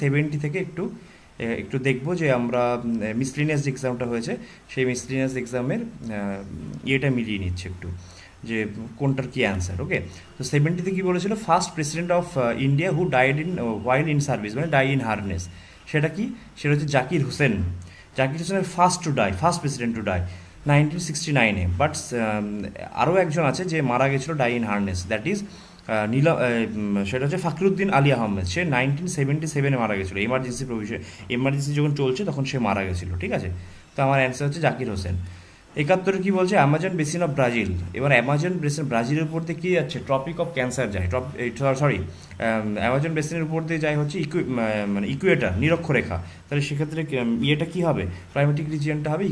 70 থেকে একটু একটু দেখবো যে আমরা মিসলিনিয়াস এক্সামটা হয়েছে সেই মিসলিনিয়াস এক্সামের ইয়েটা মিলিয়ে নিচ্ছে একটু যে কোনটার কি অ্যান্সার। ওকে, তো 70তে কি বলেছিল, first president of India who died in while in service, মানে ডাই ইন হারনেস। সেটা কি, সেটা হচ্ছে জাকির হোসেন। জাকির হোসেনের first to die, first president to die 1969-এ। বাট আরও একজন আছে যে মারা গেছিলো die in harness, that is সেটা হচ্ছে ফখরুদ্দিন আলী আহমেদ। সে 1977-এ মারা গেছিলো, এমার্জেন্সি যখন চলছে তখন সে মারা গেছিলো। ঠিক আছে, তো আমার অ্যান্সার হচ্ছে জাকির হোসেন। 71 কি বলছে, অ্যামাজন বেসিন অফ ব্রাজিল। এবার অ্যামাজন বেসিন ব্রাজিলের উপর দিয়ে কী যাচ্ছে, ট্রপিক অফ ক্যান্সার যায়, অ্যামাজন বেসিনের উপর দিয়ে যায় হচ্ছে মানে ইকুয়েটার, নিরক্ষরেখা। তাহলে সেক্ষেত্রে ইয়েটা কী হবে, ক্লাইমেটিক রিজিয়নটা হবে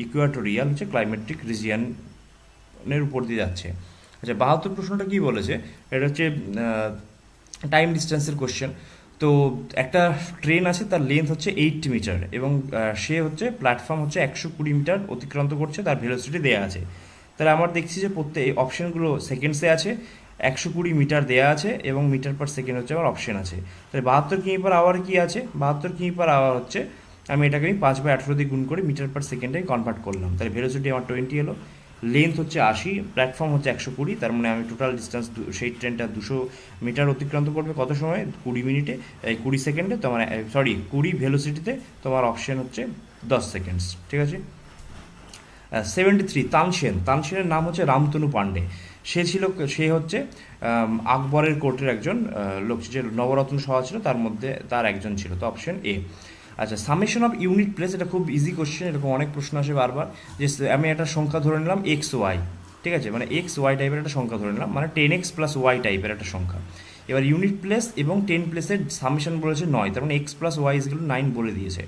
ইকুয়েটোরিয়াল, হচ্ছে ক্লাইমেটিক রিজিয়নের উপর দিয়ে যাচ্ছে। আচ্ছা, 72 প্রশ্নটা কি বলেছে, এটা হচ্ছে টাইম ডিস্টেন্সের কোশ্চেন। তো একটা ট্রেন আছে, তার লেন্থ হচ্ছে 80 মিটার এবং সে হচ্ছে প্ল্যাটফর্ম হচ্ছে 120 মিটার অতিক্রান্ত করছে, তার ভেলোসিটি দেওয়া আছে। তাহলে আমার দেখছি যে প্রত্যেক অপশানগুলো সেকেন্ডসে আছে, 120 মিটার দেওয়া আছে এবং মিটার পার সেকেন্ড হচ্ছে আমার অপশান আছে। তাহলে 72 কিমি পার আওয়ার কি আছে, 72 কিমি পার আওয়ার হচ্ছে, আমি এটাকে 5/18 দিয়ে গুণ করে মিটার পার সেকেন্ডে কনভার্ট করলাম। তাহলে ভেলোসিটি আমার 20 এলো, লেন্থ হচ্ছে 80, প্ল্যাটফর্ম হচ্ছে 120, তার মানে আমি টোটাল ডিস্টেন্স সেই ট্রেনটা 200 মিটার অতিক্রান্ত করবে কত সময়, 20 মিনিটে, 20 সেকেন্ডে। তোমার 20 ভেলোসিটিতে, তোমার অপশন হচ্ছে 10 সেকেন্ডস। ঠিক আছে। 73 তানসেনের নাম হচ্ছে রামতনু পান্ডে। সে হচ্ছে আকবরের কোর্টের একজন লোক, যে নবরত্ন সভা ছিল তার মধ্যে তার একজন ছিল। তো অপশন এ। আচ্ছা, সামেশন অফ ইউনিট প্লেস, এটা খুব ইজি কোশ্চেন, এরকম অনেক প্রশ্ন আসে বারবার। যে আমি একটা সংখ্যা ধরে নিলাম এক্স ওয়াই, ঠিক আছে, মানে এক্স ওয়াই টাইপের একটা সংখ্যা ধরে নিলাম, মানে 10x + y টাইপের একটা সংখ্যা। এবার ইউনিট প্লেস এবং 10 প্লেসের সামেশন বলেছে 9, তার মানে x + y = 9 বলে দিয়েছে।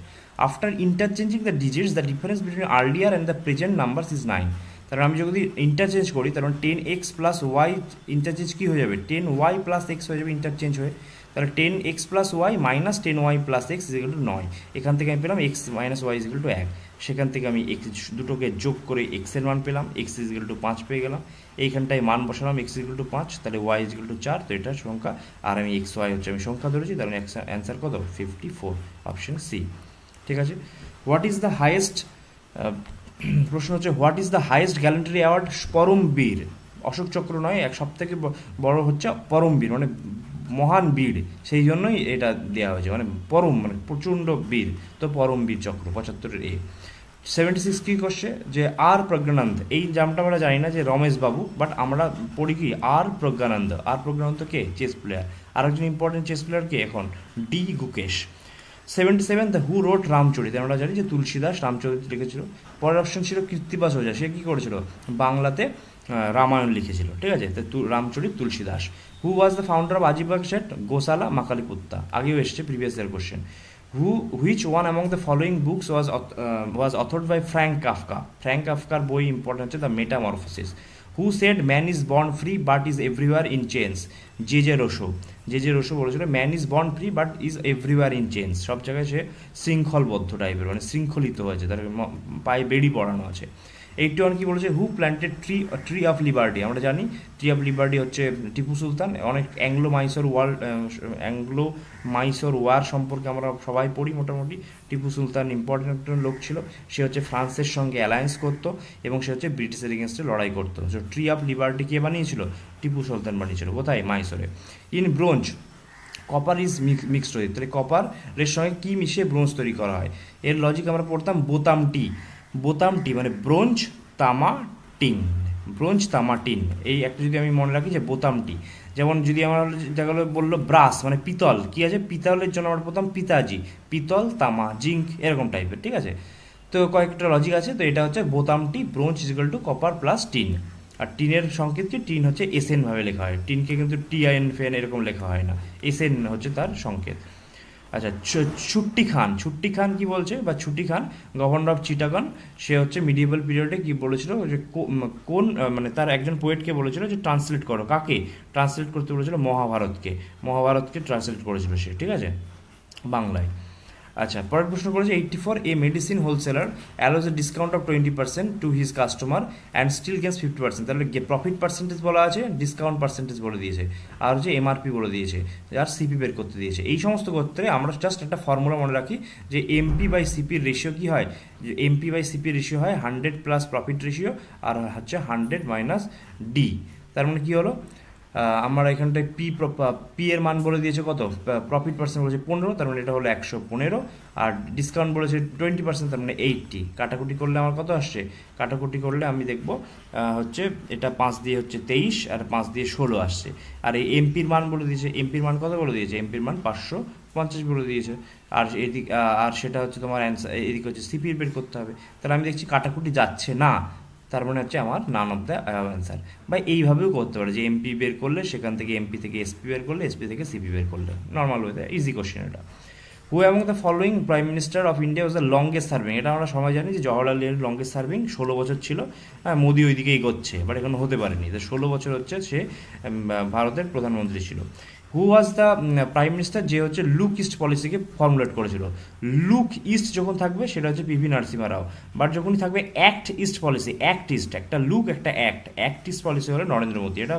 After interchanging the digits, the difference between earlier and the present numbers is 9। তাহলে আমি যদি ইন্টারচেঞ্জ করি, তার মানে 10x + y ইন্টারচেঞ্জ কী হয়ে যাবে, 10y + x হয়ে যাবে ইন্টারচেঞ্জ হয়ে। তাহলে 10x + y - 10y + x = 9। এখান থেকে আমি পেলাম x - y = 1। সেখান থেকে আমি দুটোকে যোগ করে x এর মান পেলাম, x = 5 পেয়ে গেলাম। এইখানটায় মান বসালাম, x = 5, তাহলে y = 4। তো এটা সংখ্যা, আর আমি x y হচ্ছে আমি সংখ্যা ধরেছি, তাহলে অ্যান্সার কত, 54, অপশন সি। ঠিক আছে। হোয়াট ইজ দ্য হাইয়েস্ট, প্রশ্ন হচ্ছে what is the highest gallantry award, Paramvir. Ashok Chakra নয়, সব থেকে বড় হচ্ছে পরমবীর, মানে মহান বীর, সেই জন্যই এটা দেওয়া হয়েছে, মানে পরম মানে প্রচণ্ড বীর, তো পরমবীর চক্র। 75 এ। 76 কী করছে, যে আর প্রজ্ঞানন্দ, এই নামটা আমরা জানি না যে রমেশ বাবু, বাট আমরা পড়ি কি আর প্রজ্ঞানন্দ। আর প্রজ্ঞানন্দ কে, চেস প্লেয়ার। আর একজন ইম্পর্টেন্ট চেস প্লেয়ার কে এখন, ডি গুকেশ। 77 দ্য হু রোট রামচরিত, আমরা জানি যে তুলসীদাস রামচরিত লিখেছিল। পরের অপশন ছিল কীর্তিবাস ওঝা, সে কী করেছিল, বাংলাতে রামায়ণ লিখেছিল। ঠিক আছে, তো Ramcharit Tulsidas. Who was the founder of Ajivaka sect, Gosala Makkhaliputta, আগেও এসছে previous year question. Which one among the following books was authored by Frank Kafka. Frank কাফকার বই ইম্পর্টেন্ট হচ্ছে the Metamorphosis. Who said man is born free but is everywhere in chains, J Rousseau বলেছিল man is born free but is everywhere in chains, সব জায়গায় সে শৃঙ্খলবদ্ধ টাইপের, মানে শৃঙ্খলিত হয়েছে, তার পায়ে বেড়ি পড়ানো আছে। 81 কি বলেছে, who planted tree of liberty. আমরা জানি ট্রি অফ লিবার্টি হচ্ছে টিপু সুলতান। অনেক অ্যাংলো মাইসোর ওয়ার সম্পর্কে আমরা সবাই পড়ি মোটামুটি। টিপু সুলতান ইম্পর্টেন্ট একটা লোক ছিল, সে হচ্ছে ফ্রান্সের সঙ্গে অ্যালায়েন্স করতো এবং সে হচ্ছে ব্রিটিশের এগেনস্টে লড়াই করতো। সো ট্রি অফ লিবার্টি কে বানিয়েছিল, টিপু সুলতান বানিয়েছিল। কোথায়, মাইসোরে। In bronze, copper is mixed হয়ে, তাহলে কপারের সঙ্গে কী মিশিয়ে ব্রোঞ্জ তৈরি করা হয়। এর লজিক আমরা পড়তাম বোতামটি মানে ব্রোঞ্জ তামা টিন। এই একটা যদি আমি মনে রাখি যে বোতামটি, যেমন যদি আমার দেখা গেলো বললো ব্রাস মানে পিতল, কী আছে, পিতলের জন্য আমরা প্রথম পিতাজি, পিতল তামা জিঙ্ক এরকম টাইপের। ঠিক আছে, তো কয়েকটা লজিক আছে। তো এটা হচ্ছে বোতামটি, ব্রোঞ্জ = কপার প্লাস টিন। আর টিনের সংকেতকে, টিন হচ্ছে এসএন ভাবে লেখা হয়, টিনকে কিন্তু টিআইএন ফেন এরকম লেখা হয় না, এসএন হচ্ছে তার সংকেত। আচ্ছা, ছুট্টি খান কি বলছে, বা ছুটি খান, গভর্নর অফ চিটাগন। সে হচ্ছে মিডিয়েবল পিরিয়ডে কি বলেছিল, যে কোন মানে তার একজন পোয়েটকে বলেছিল যে ট্রান্সলেট করো, কাকে ট্রান্সলেট করতে বলেছিল, মহাভারতকে ট্রান্সলেট করেছিল সে। ঠিক আছে, বাংলায়। আচ্ছা, পরের প্রশ্ন করেছে 84 a medicine wholesaler allows a discount of 20% to his customer and still gets 50%। তাহলে প্রফিট পার্সেন্টেজ বলা আছে, ডিসকাউন্ট পার্সেন্টেজ বলে দিয়েছে, আর হচ্ছে এমআরপি বলে দিয়েছে, আর সিপি বের করতে দিয়েছে। এই সমস্ত ক্ষেত্রে আমরা জাস্ট একটা ফর্মুলা মনে রাখি যে এমপি বাই সিপির রেশিও কী হয়, যে এমপি বাই সিপির রেশিও হয় 100 প্লাস প্রফিট রেশিও আর হচ্ছে 100 মাইনাস ডি। তার মানে কী হলো, আমরা এখানটায় পি এর মান বলে দিয়েছে কত, প্রফিট পার্সেন্ট বলেছে 15, তার মানে এটা হলো 115, আর ডিসকাউন্ট বলেছে 20%, তার মানে 80। কাটাকুটি করলে আমার কত আসছে, কাটাকুটি করলে আমি দেখব হচ্ছে এটা 5 দিয়ে হচ্ছে 23 আর 5 দিয়ে 16 আসছে। আর এই এমপির মান বলে দিয়েছে, এমপির মান কত বলে দিয়েছে, এমপির মান 550 বলে দিয়েছে। আর এদিক আর সেটা হচ্ছে তোমার অ্যান্সার, এদিকে হচ্ছে সিপির বের করতে হবে। তাহলে আমি দেখছি কাটাকুটি যাচ্ছে না, তার মানে হচ্ছে আমার নান অফ দ্য অ্যান্সার। বা এইভাবেও করতে পারে যে এমপি বের করলে সেখান থেকে এমপি থেকে এসপি বের করলে, এসপি থেকে সিপি বের করলে, নর্মাল ওয়েতে ইজি কোশ্চেন এটা। হু among the following prime minister of India was the longest serving. এটা আমরা সবাই জানি যে জওয়াহরলাল নেহরু লংগেস্ট সার্ভিং 16 বছর ছিল। মোদি ওইদিকে এগোচ্ছে, বাট এখন হতে পারেনি, তো 16 বছর হচ্ছে সে ভারতের প্রধানমন্ত্রী ছিল। হু ওয়াজ দ্য প্রাইম মিনিস্টার যে হচ্ছে লুক ইস্ট পলিসিকে ফর্মুলেট করেছিল। লুক ইস্ট যখন থাকবে সেটা হচ্ছে পিভি নরসিমহা রাও, বাট যখনই থাকবে act east policy, act east, একটা লুক একটা অ্যাক্ট ইস্ট পলিসি হলে নরেন্দ্র মোদী। এটা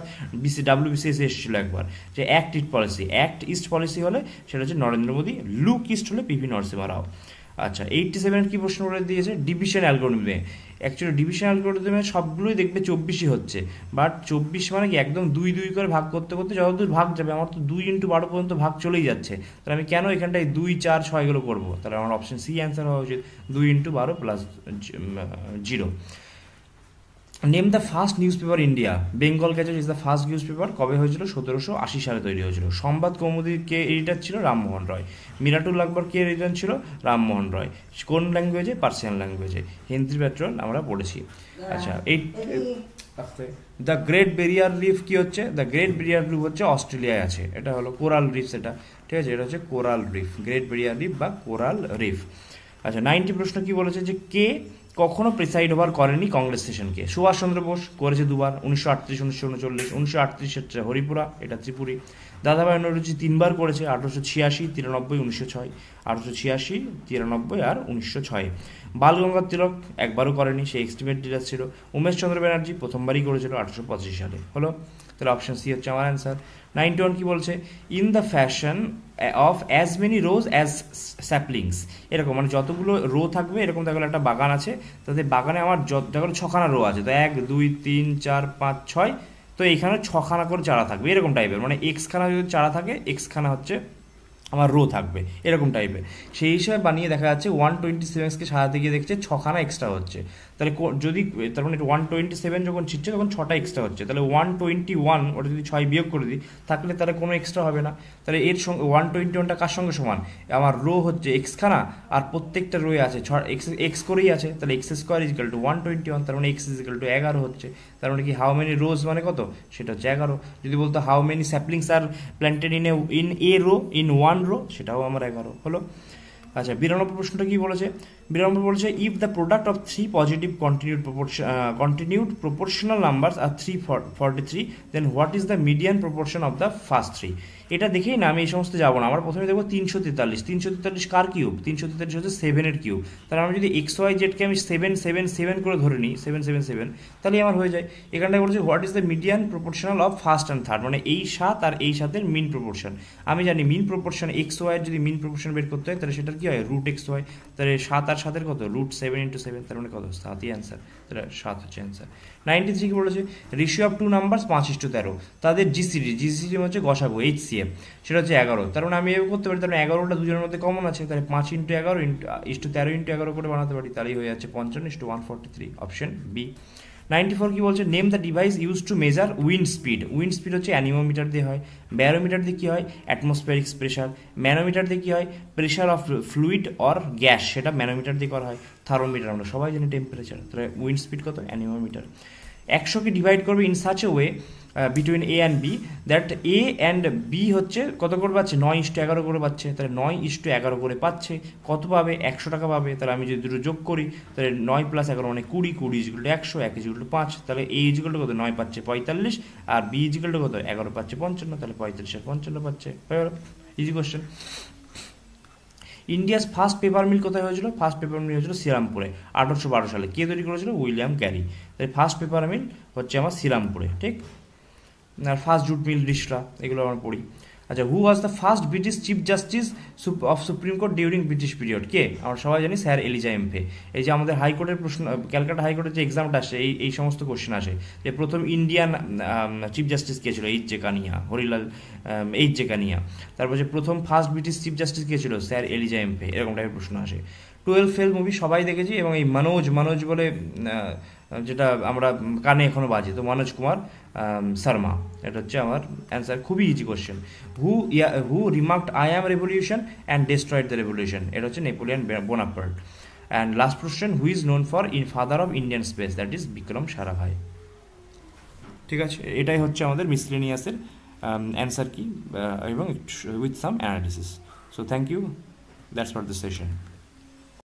WBCS এসেছিল একবার, যে অ্যাক্ট ইস্ট পলিসি হলে সেটা হচ্ছে নরেন্দ্র মোদী, লুক ইস্ট হলে পিভি নরসিমহা রাও। আচ্ছা, 87 কি প্রশ্ন করে দিয়েছে, ডিভিশন অ্যালগোরিদমে। অ্যাকচুয়ালি ডিভিশন অ্যালগোরিদমে সবগুলোই দেখবে 24ই হচ্ছে, বাট 24 মানে কি একদম 2 করে ভাগ করতে করতে যতদূর ভাগ যাবে, আমার তো 2 × 12 পর্যন্ত ভাগ চলেই যাচ্ছে, তাহলে আমি কেন এখানটায় 2, 4, 6 এগুলো করবো? তাহলে আমার অপশন সি অ্যান্সার হওয়া উচিত, 2 × 12 plus 0। Name the first news paper India. Bengal gadget is the first news paper. কবে হয়েছিল? 1780 সালে তৈরি হয়েছিল। সংবাদ কৌমুদীর কে এডিটর ছিল? রামমোহন রয়। মিরাটুল আকবর কে এডিটর ছিল? রামমোহন রয়। কোন ল্যাঙ্গুয়েজে? পার্সিয়ান ল্যাঙ্গুয়েজে। হিন্দি পেট্রোল আমরা পড়েছি। আচ্ছা, এই দ্য গ্রেট ব্যারিয়ার রিফ কি হচ্ছে? দ্য গ্রেট ব্যারিয়ার রিফ হচ্ছে অস্ট্রেলিয়ায় আছে, এটা হলো কোরাল রিফ, সেটা ঠিক আছে, এটা হচ্ছে coral reef, great barrier reef বা কোরাল রিফ। আচ্ছা, 90 প্রশ্ন কি বলেছে, যে কে কখনো প্রিসাইড ওভার করেনি কংগ্রেস সেশনকে? সুভাষচন্দ্র বোস করেছে 2 বার, 1938, 1939। 1938 হচ্ছে হরিপুরা, এটা ত্রিপুরী। দাদাভাই নৌরোজি 3 বার করেছে, 1886, 93, 1906। 1886, 93 আর 1906। বাল গঙ্গাধর তিলক একবারও করেনি, সে এক্সটিমেট লিডার ছিল। উমেশ চন্দ্র ব্যানার্জি প্রথমবারই করেছিল 1885 সালে। হলো, তাহলে অপশন সি হচ্ছে আমার অ্যান্সার। 91 কি বলছে, in the fashion of as many rose as saplings. এরকম মানে যতগুলো রো থাকবে, এরকম দেখো একটা বাগান আছে, তাতে বাগানে আমার দেখো 6খানা রো আছে, তো 1, 2, 3, 4, 5, 6, তো এখানে 6খানা করে চারা থাকবে, এরকম টাইপের, মানে এক্সখানা যদি চারা থাকে, এক্সখানা হচ্ছে আমার রো থাকবে, এরকম টাইপের। সেই হিসাবে বানিয়ে দেখা যাচ্ছে 127কে সাজাতে গিয়ে দেখছে 6খানা এক্সট্রা হচ্ছে। তাহলে যদি তার মানে 127 যখন ছিটছে তখন 6টা এক্সট্রা হচ্ছে, তাহলে 121 ওটা যদি 6 বিয়োগ করে দিই, থাকলে তাহলে কোনো এক্সট্রা হবে না। তাহলে এর সঙ্গে 121টা কার সঙ্গে সমান? আমার রো হচ্ছে এক্সখানা, আর প্রত্যেকটা রোয়ে আছে এক্স করেই আছে, তাহলে এক্স স্কোয়ার ইজিক্যাল টু 121, তার মানে এক্স ইজিক্যাল টু 11 হচ্ছে। তার মানে কি হাউ মেনি রোজ মানে কত, সেটা হচ্ছে 11। যদি বলতো how many saplings are planted in a row, in 1 row, সেটাও আমার 11 হলো। আচ্ছা, 92 প্রশ্নটা কি বলেছে? 92 বলেছে, if the product of 3 positive continued proportional numbers are 343, then what is the median proportion of the first 3? এটা দেখেই না আমি এই সমস্ত যাবো না, আমরা প্রথমে দেখবো 343। 343 কার কিউব? 343 হচ্ছে 7-এর কিউব। তাহলে আমরা যদি এক্স ওয়াই জেডকে আমি 7 করে ধরে নিই, 7, তাহলে আমার হয়ে যায়। এখানটায় বলেছে what is the median proportional of first and third, মানে এই 7 আর এই 7-এর মিন প্রপোর্শন। আমি জানি মিন প্রপোর্শন এক্স ওয়াইয়ের যদি মিন প্রপোর্শন বের করতে হয়, তাহলে সেটার কি হয়? Root x y. তাহলে 7 আর 7-এর কত? রুট 7 × 7, তার মানে কত? 7ই অ্যান্সার, তাহলে 7 হচ্ছে অ্যান্সার। 93 কি বলেছে, রেশিও অফ 2 নাম্বারস 5:13, তাদের জিসিডি হচ্ছে গসাগু, HCF, সেটা হচ্ছে 11। তার মানে আমি এও করতে পারি, তার মানে 11টা দুজনের মধ্যে কমন আছে, তাহলে 5 × 11 = 13 × 11 করে বানাতে পারি, তাহলেই হয়ে যাচ্ছে 55:143, অপশন বি। 94 কি বলছে, name the device use to measure wind speed. Wind speed হচ্ছে অ্যানিমোমিটার দিয়ে হয়, ব্যারোমিটার দিয়ে কী হয়? অ্যাটমসফিয়ারিক প্রেশার, ম্যানোমিটার দিয়ে কী হয়? Pressure of fluid or gas, সেটা ম্যানোমিটার দিয়ে করা হয়। থার্মোমিটার আমরা সবাই জানি টেম্পারেচার, তাহলে উইন্ড স্পিড কত? অ্যানিমোমিটার। 100কে ডিভাইড করবে in such a way between A and B that A and B হচ্ছে কত করে পাচ্ছে? 9:11 করে পাচ্ছে, তাহলে 9:11 করে পাচ্ছে, কত পাবে? 100 টাকা পাবে। তাহলে আমি যদি দুটো যোগ করি, তাহলে 9 + 11 মানে 20, 20 = 100, 1 = 5, তাহলে এ = কত? 9 পাচ্ছে 45, আর বি = কত? 11 পাচ্ছে 55, তাহলে 45 আর 55 পাচ্ছে, হয়ে গেল, easy question. India's first paper mill কোথায় হয়েছিল? ফার্স্ট পেপার মিল হয়েছিল শ্রীরামপুরে 1812 সালে। কে তৈরি করেছিল? William Carey. তাই ফার্স্ট পেপার মিল হচ্ছে আমার শ্রীরামপুরে, ঠিক। আর ফার্স্ট জুট মিল রিসরা, এগুলো আমরা পড়ি। আচ্ছা, who was the first British chief justice of Supreme Court during British period? কে? আমরা সবাই জানি স্যার এলিজা এমফে। এই যে আমাদের হাইকোর্টের প্রশ্ন, ক্যালকাটা হাইকোর্টের যে এক্সামটা আসে, এই সমস্ত কোশ্চেন আসে যে প্রথম ইন্ডিয়ান চিফ জাস্টিস কে ছিল? H J Kania, Harilal H J Kania. তারপর যে প্রথম ফার্স্ট ব্রিটিশ চিফ জাস্টিস কে ছিল? Sir Elijah Impey. এরকম টাইপের প্রশ্ন আসে। 12 ফেল মুভি সবাই দেখেছি, এবং এই মনোজ বলে যেটা আমরা কানে এখনো বাজে, তো মনোজ কুমার শর্মা, এটা হচ্ছে আমার অ্যান্সার। খুবই easy question. Who remarked I am revolution and destroyed the revolution? এটা হচ্ছে Napoleon Bonaparte. And last question, who is known for father of Indian space? That is Vikram Sarabhai. ঠিক আছে, এটাই হচ্ছে আমাদের মিসলেনিয়াসের অ্যান্সার কি, এবং with some analysis. So thank you, that's for this session.